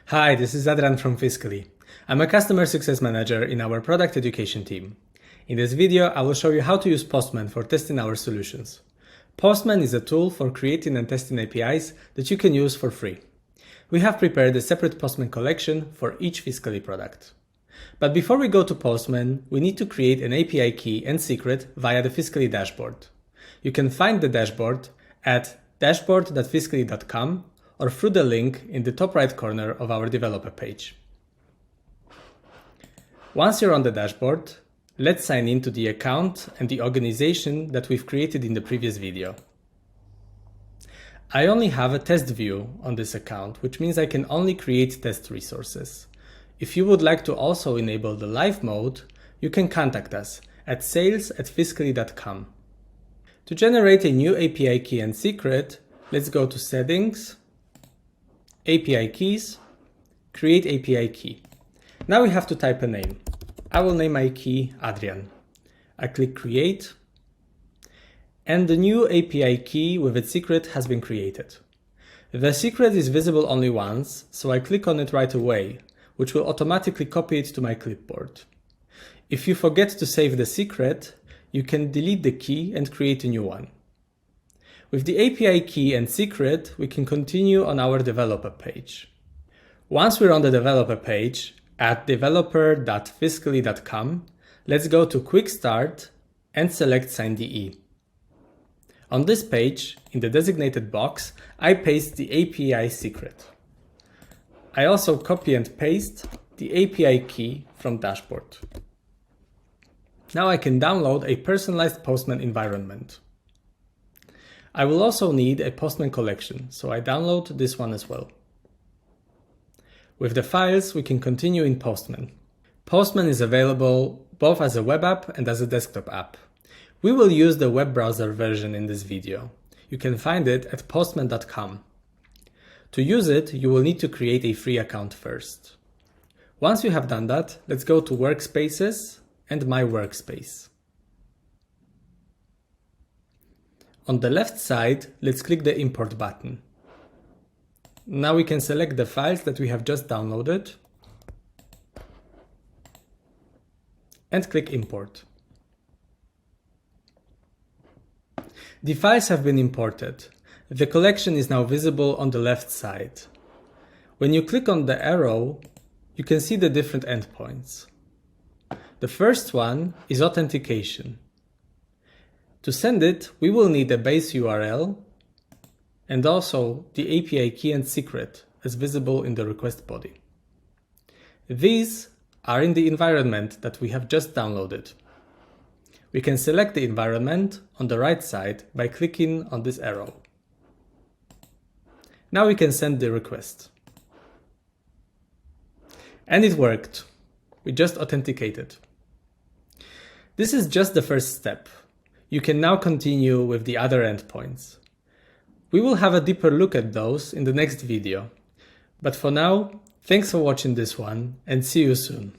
Hi, this is Adrian from Fiskaly. I'm a customer success manager in our product education team. In this video, I will show you how to use Postman for testing our solutions. Postman is a tool for creating and testing APIs that you can use for free. We have prepared a separate Postman collection for each Fiskaly product. But before we go to Postman, we need to create an API key and secret via the Fiskaly dashboard. You can find the dashboard at dashboard.fiskaly.com or through the link in the top right corner of our developer page. Once you're on the dashboard, let's sign in to the account and the organization that we've created in the previous video. I only have a test view on this account, which means I can only create test resources. If you would like to also enable the live mode, you can contact us at sales@fiskaly.com. To generate a new API key and secret, let's go to Settings, API Keys, Create API Key. Now we have to type a name. I will name my key Adrian. I click Create, and the new API key with its secret has been created. The secret is visible only once, so I click on it right away, which will automatically copy it to my clipboard. If you forget to save the secret, you can delete the key and create a new one. With the API key and secret, we can continue on our developer page. Once we're on the developer page, at developer.fiskaly.com, let's go to Quick Start and select SignDE. On this page, in the designated box, I paste the API secret. I also copy and paste the API key from dashboard. Now I can download a personalized Postman environment. I will also need a Postman collection, so I download this one as well. With the files, we can continue in Postman. Postman is available both as a web app and as a desktop app. We will use the web browser version in this video. You can find it at postman.com. To use it, you will need to create a free account first. Once you have done that, let's go to Workspaces and My Workspace. On the left side, let's click the Import button. Now we can select the files that we have just downloaded and click Import. The files have been imported. The collection is now visible on the left side. When you click on the arrow, you can see the different endpoints. The first one is authentication. To send it, we will need a base URL and also the API key and secret as visible in the request body. These are in the environment that we have just downloaded. We can select the environment on the right side by clicking on this arrow. Now we can send the request. And it worked. We just authenticated. This is just the first step. You can now continue with the other endpoints. We will have a deeper look at those in the next video. But for now, thanks for watching this one and see you soon.